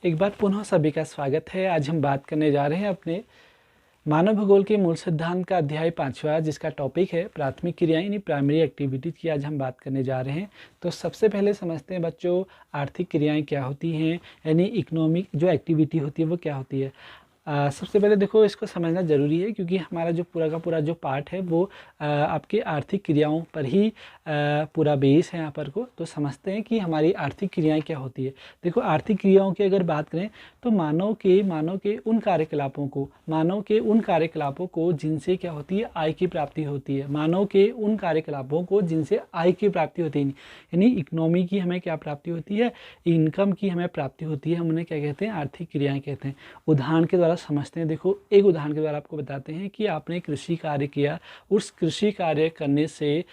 एक बार पुनः सभी का स्वागत है। आज हम बात करने जा रहे हैं अपने मानव भूगोल के मूल सिद्धांत का अध्याय 5वां, जिसका टॉपिक है प्राथमिक क्रियाएं यानी प्राइमरी एक्टिविटीज की आज हम बात करने जा रहे हैं। तो सबसे पहले समझते हैं बच्चों, आर्थिक क्रियाएं क्या होती हैं, यानी इकोनॉमिक जो एक्टिविटी होती है वो क्या होती है। सबसे पहले देखो, इसको समझना ज़रूरी है क्योंकि हमारा जो पूरा का पूरा जो पार्ट है वो आपके आर्थिक क्रियाओं पर ही पूरा बेस है यहाँ पर को। तो समझते हैं कि हमारी आर्थिक क्रियाएं क्या होती है। देखो, आर्थिक क्रियाओं की अगर बात करें तो मानव के उन कार्यकलापों को जिनसे क्या होती है, आय की प्राप्ति होती है। मानव के उन कार्यकलापों को जिनसे आय की प्राप्ति होती है, यानी इकोनॉमी की हमें क्या प्राप्ति होती है, इनकम की हमें प्राप्ति होती है। हम उन्हें क्या कहते हैं, आर्थिक क्रियाएं कहते हैं। उदाहरण के द्वारा समझते हैं। देखो, एक उदाहरण के द्वारा आपको बताते हैं कि आपने कृषि कार्य किया, उस कृषि कार्य करने से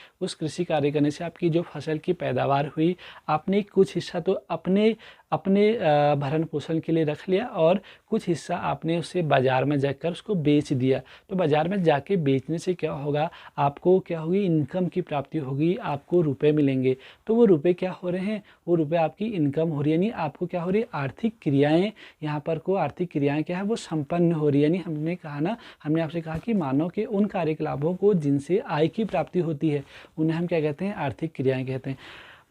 आपकी जो फसल की पैदावार हुई, आपने कुछ हिस्सा तो अपने भरण पोषण के लिए रख लिया और कुछ हिस्सा आपने उसे बाज़ार में जाकर उसको बेच दिया। तो बाज़ार में जाके बेचने से क्या होगा, आपको क्या होगी, इनकम की प्राप्ति होगी, आपको रुपए मिलेंगे। तो वो रुपए क्या हो रहे हैं, वो रुपए आपकी इनकम हो रही है, यानी आपको क्या हो रही है, आर्थिक क्रियाएं यहाँ पर को आर्थिक क्रियाएं क्या है, वो संपन्न हो रही है। यानी हमने आपसे कहा कि मानव के उन कार्यकलापों को जिनसे आय की प्राप्ति होती है उन्हें हम क्या कहते हैं, आर्थिक क्रियाएं कहते हैं।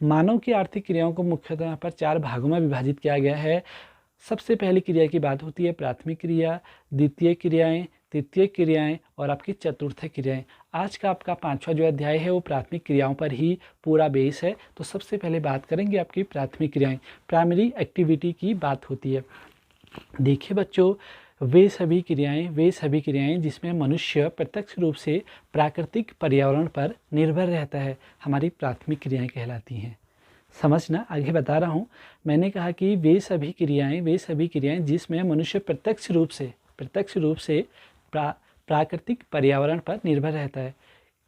मानव की आर्थिक क्रियाओं को मुख्यतः यहाँ पर 4 भागों में विभाजित किया गया है। सबसे पहली क्रिया की बात होती है प्राथमिक क्रिया, द्वितीय क्रियाएं, तृतीय क्रियाएं और आपकी चतुर्थ क्रियाएं। आज का आपका 5वां जो अध्याय है वो प्राथमिक क्रियाओं पर ही पूरा बेस है। तो सबसे पहले बात करेंगे आपकी प्राथमिक क्रियाएं, प्राइमरी एक्टिविटी की बात होती है। देखिए बच्चों, वे सभी क्रियाएं जिसमें मनुष्य प्रत्यक्ष रूप से प्राकृतिक पर्यावरण पर निर्भर रहता है, हमारी प्राथमिक क्रियाएं कहलाती हैं। समझना, आगे बता रहा हूँ। मैंने कहा कि वे सभी क्रियाएं जिसमें मनुष्य प्रत्यक्ष रूप से प्राकृतिक पर्यावरण पर निर्भर रहता है।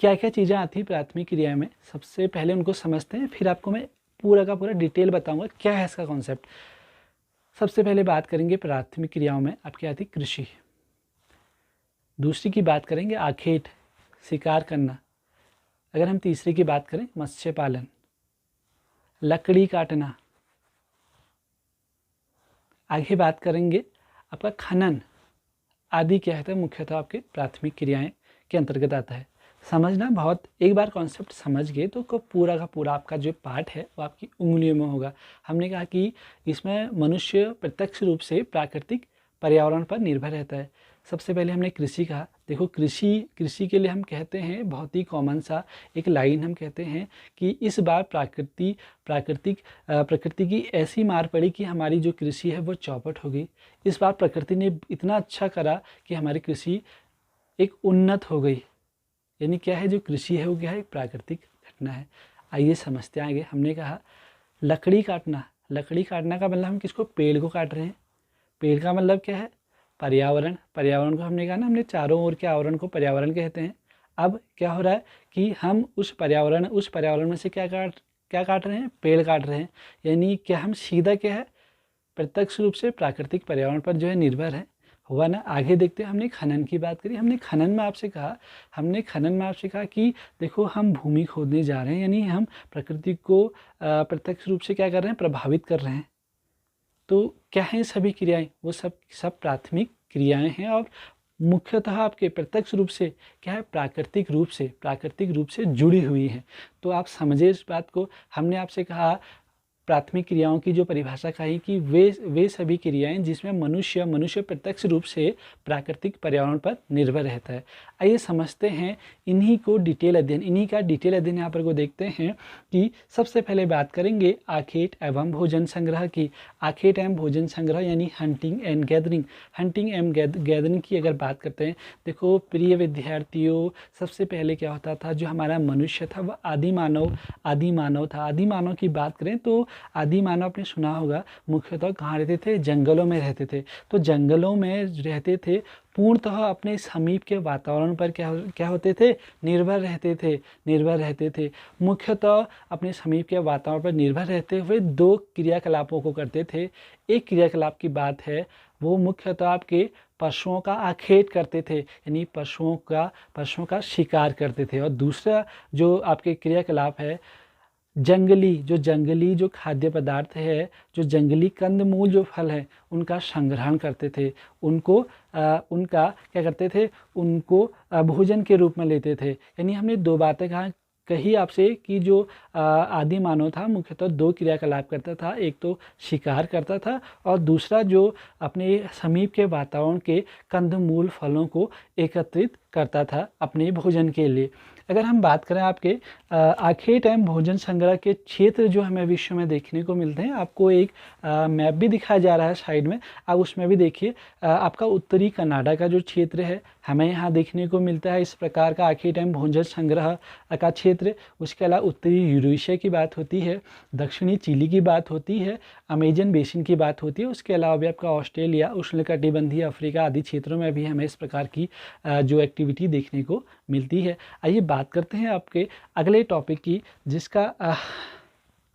क्या क्या चीज़ें आती हैं प्राथमिक क्रिया में, सबसे पहले उनको समझते हैं, फिर आपको मैं पूरा का पूरा डिटेल बताऊँगा क्या है इसका कॉन्सेप्ट। सबसे पहले बात करेंगे प्राथमिक क्रियाओं में आपकी आती कृषि। दूसरी की बात करेंगे आखेट, शिकार करना। अगर हम तीसरी की बात करें मत्स्य पालन, लकड़ी काटना। आगे बात करेंगे आपका खनन आदि क्या है, मुख्यतः आपके प्राथमिक क्रियाएं के अंतर्गत आता है। समझना, बहुत एक बार कॉन्सेप्ट समझ गए तो पूरा का पूरा आपका जो पार्ट है वो आपकी उंगलियों में होगा। हमने कहा कि इसमें मनुष्य प्रत्यक्ष रूप से प्राकृतिक पर्यावरण पर निर्भर रहता है। सबसे पहले हमने कृषि कहा। देखो, कृषि के लिए हम कहते हैं, बहुत ही कॉमन सा एक लाइन हम कहते हैं कि इस बार प्रकृति की ऐसी मार पड़ी कि हमारी जो कृषि है वो चौपट हो गई। इस बार प्रकृति ने इतना अच्छा करा कि हमारी कृषि एक उन्नत हो गई। यानी क्या है, जो कृषि है वो क्या है, प्राकृतिक घटना है। आइए समझते हैं आगे। हमने कहा लकड़ी काटना का मतलब हम किसको, पेड़ को काट रहे हैं। पेड़ का मतलब क्या है, पर्यावरण को हमने कहा ना, हमने चारों ओर के आवरण को पर्यावरण कहते हैं। अब क्या हो रहा है कि हम उस पर्यावरण में से क्या काट रहे हैं, पेड़ काट रहे हैं। यानी क्या हम सीधा क्या है, प्रत्यक्ष रूप से प्राकृतिक पर्यावरण पर जो है निर्भर है, हुआ ना। आगे देखते हैं, हमने खनन की बात करी। हमने खनन में आपसे कहा कि देखो, हम भूमि खोदने जा रहे हैं, यानी हम प्रकृति को प्रत्यक्ष रूप से क्या कर रहे हैं, प्रभावित कर रहे हैं। तो क्या है सभी क्रियाएं, वो सब प्राथमिक क्रियाएं हैं और मुख्यतः आपके प्रत्यक्ष रूप से क्या है, प्राकृतिक रूप से जुड़ी हुई हैं। तो आप समझे इस बात को। हमने आपसे कहा प्राथमिक क्रियाओं की जो परिभाषा कही कि वे सभी क्रियाएं जिसमें मनुष्य प्रत्यक्ष रूप से प्राकृतिक पर्यावरण पर निर्भर रहता है। आइए समझते हैं इन्हीं का डिटेल अध्ययन यहाँ पर को देखते हैं कि सबसे पहले बात करेंगे आखेट एवं भोजन संग्रह की। आखेट एवं भोजन संग्रह यानी हंटिंग एंड गैदरिंग की अगर बात करते हैं, देखो प्रिय विद्यार्थियों, सबसे पहले क्या होता था, जो हमारा मनुष्य था वह आदि मानव था। आदि मानव की बात करें तो आदि मानव आपने सुना होगा मुख्यतः कहाँ रहते थे, जंगलों में रहते थे। तो जंगलों में रहते थे, पूर्णतः अपने समीप के वातावरण पर क्या होते थे, निर्भर रहते थे। मुख्यतः अपने समीप के वातावरण पर निर्भर रहते हुए 2 क्रियाकलापों को करते थे। एक क्रियाकलाप की बात है, वो मुख्यतः आपके पशुओं का आखेट करते थे, यानी पशुओं का शिकार करते थे। और दूसरा जो आपके क्रियाकलाप है, जंगली जो खाद्य पदार्थ है, जो जंगली कंदमूल जो फल है, उनका संग्रहण करते थे, उनको उनका क्या करते थे, उनको भोजन के रूप में लेते थे। यानी हमने दो बातें कही आपसे कि जो आदि मानव था मुख्यतः दो क्रियाकलाप करता था, एक तो शिकार करता था और दूसरा जो अपने समीप के वातावरण के कंदमूल फलों को एकत्रित करता था अपने भोजन के लिए। अगर हम बात करें आपके आखिरी टाइम भोजन संग्रह के क्षेत्र जो हमें विश्व में देखने को मिलते हैं, आपको एक मैप भी दिखाया जा रहा है साइड में, आप उसमें भी देखिए। आपका उत्तरी कनाडा का जो क्षेत्र है हमें यहाँ देखने को मिलता है इस प्रकार का आखिरी टाइम भोजन संग्रह का क्षेत्र। उसके अलावा उत्तरी यूरेशिया की बात होती है, दक्षिणी चिली की बात होती है, अमेजन बेसिन की बात होती है। उसके अलावा भी आपका ऑस्ट्रेलिया, उष्णकटिबंधीय अफ्रीका आदि क्षेत्रों में भी हमें इस प्रकार की जो एक्टिविटी देखने को मिलती है। आइए बात करते हैं आपके अगले टॉपिक की, जिसका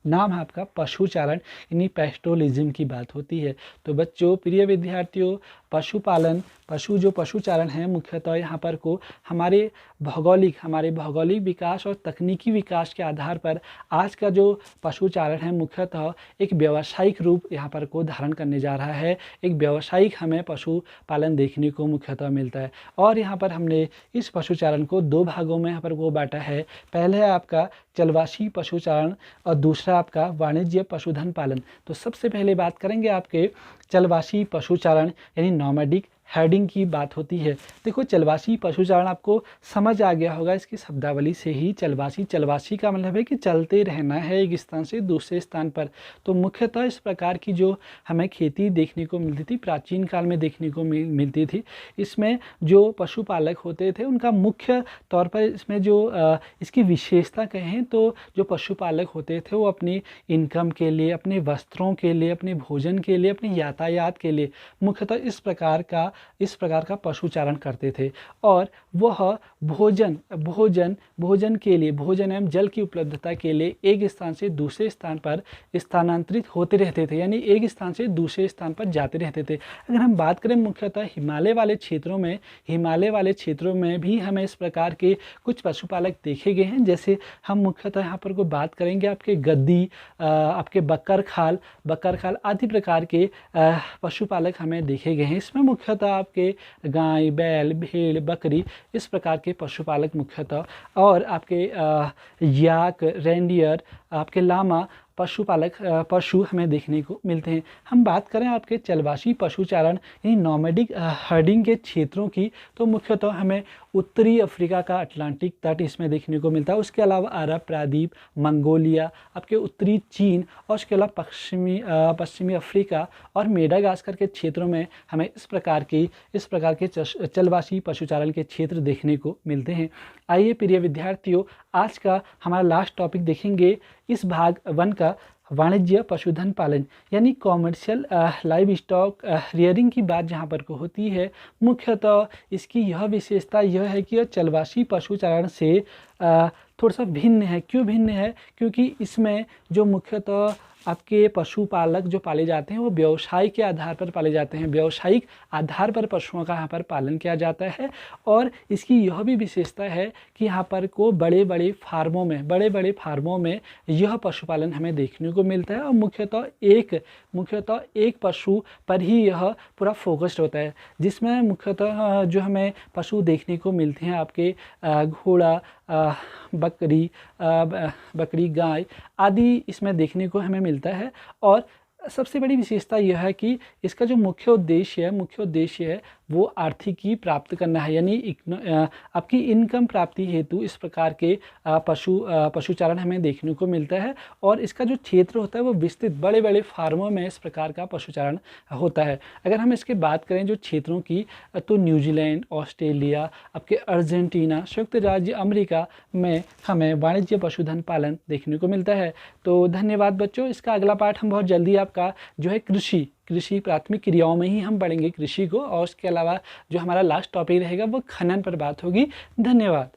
नाम है आपका पशुचारण, यानी पेस्टोलिज्म की बात होती है। तो बच्चों, प्रिय विद्यार्थियों, पशुपालन, जो पशुचारण है मुख्यतः यहाँ पर को हमारे भौगोलिक विकास और तकनीकी विकास के आधार पर आज का जो पशुचारण है मुख्यतः एक व्यावसायिक रूप यहाँ पर को धारण करने जा रहा है। एक व्यावसायिक हमें पशुपालन देखने को मुख्यतः मिलता है। और यहाँ पर हमने इस पशुचारण को दो भागों में यहाँ पर को बांटा है। पहले है आपका चलवासी पशुचारण और दूसरा आपका वाणिज्य पशुधन पालन। तो सबसे पहले बात करेंगे आपके चलवासी पशुचारण यानी नॉमैडिक हेडिंग की बात होती है। देखो, चलवासी पशुचारण आपको समझ आ गया होगा इसकी शब्दावली से ही। चलवासी का मतलब है कि चलते रहना है एक स्थान से दूसरे स्थान पर। तो मुख्यतः इस प्रकार की जो हमें खेती देखने को मिलती थी, प्राचीन काल में देखने को मिलती थी। इसमें जो पशुपालक होते थे उनका मुख्य तौर पर इसमें जो इसकी विशेषता कहें तो जो पशुपालक होते थे वो अपनी इनकम के लिए, अपने वस्त्रों के लिए, अपने भोजन के लिए, अपने यातायात के लिए मुख्यतः इस प्रकार का पशुचारण करते थे। और वह भोजन के लिए, भोजन एवं जल की उपलब्धता के लिए एक स्थान से दूसरे स्थान पर स्थानांतरित होते रहते थे, यानी एक स्थान से दूसरे स्थान पर जाते रहते थे। अगर हम बात करें मुख्यतः हिमालय वाले क्षेत्रों में भी हमें इस प्रकार के कुछ पशुपालक देखे गए हैं। जैसे हम मुख्यतः यहाँ पर को बात करेंगे आपके गद्दी, आपके बकरखाल आदि प्रकार के पशुपालक हमें देखे गए हैं। इसमें मुख्यतः आपके गाय, बैल, भेड़, बकरी इस प्रकार के पशुपालक मुख्यतः, और आपके याक, रेंडियर, आपके लामा पशु हमें देखने को मिलते हैं। हम बात करें आपके चलवासी पशुचारण यानी नॉमैडिक हर्डिंग के क्षेत्रों की, तो मुख्यतः हमें उत्तरी अफ्रीका का अटलांटिक तट इसमें देखने को मिलता है। उसके अलावा अरब प्रायद्वीप, मंगोलिया, आपके उत्तरी चीन और उसके अलावा पश्चिमी अफ्रीका और मेडागास्कर के क्षेत्रों में हमें इस प्रकार के चलवासी पशुचारण के क्षेत्र देखने को मिलते हैं। आइए प्रिय विद्यार्थियों, आज का हमारा लास्ट टॉपिक देखेंगे इस भाग 1 का, वाणिज्य पशुधन पालन यानी कॉमर्शियल लाइव स्टॉक रियरिंग की बात जहाँ पर को होती है। मुख्यतः इसकी यह विशेषता यह है कि यह चलवासी पशुचारण से थोड़ा सा भिन्न है। क्यों भिन्न है? क्योंकि इसमें जो मुख्यतः आपके पशुपालक जो पाले जाते हैं वो व्यवसाय के आधार पर पाले जाते हैं, व्यावसायिक आधार पर पशुओं का यहाँ पर पालन किया जाता है। और इसकी यह भी विशेषता है कि यहाँ पर को बड़े बड़े फार्मों में यह पशुपालन हमें देखने को मिलता है। और मुख्यतः एक पशु पर ही यह पूरा फोकस्ड होता है, जिसमें मुख्यतः जो हमें पशु देखने को मिलते हैं आपके घोड़ा, बकरी, गाय आदि इसमें देखने को हमें मिलता है। और सबसे बड़ी विशेषता यह है कि इसका जो मुख्य उद्देश्य है वो आर्थिकी प्राप्त करना है, यानी आपकी इनकम प्राप्ति हेतु इस प्रकार के पशुचारण हमें देखने को मिलता है। और इसका जो क्षेत्र होता है वो विस्तृत बड़े बड़े फार्मों में इस प्रकार का पशुचारण होता है। अगर हम इसके बात करें जो क्षेत्रों की, तो न्यूजीलैंड, ऑस्ट्रेलिया, आपके अर्जेंटीना, संयुक्त राज्य अमेरिका में हमें वाणिज्य पशुधन पालन देखने को मिलता है। तो धन्यवाद बच्चों। इसका अगला पाठ हम बहुत जल्दी आपका जो है कृषि प्राथमिक क्रियाओं में ही हम पढ़ेंगे कृषि को, और उसके अलावा जो हमारा लास्ट टॉपिक रहेगा वो खनन पर बात होगी। धन्यवाद।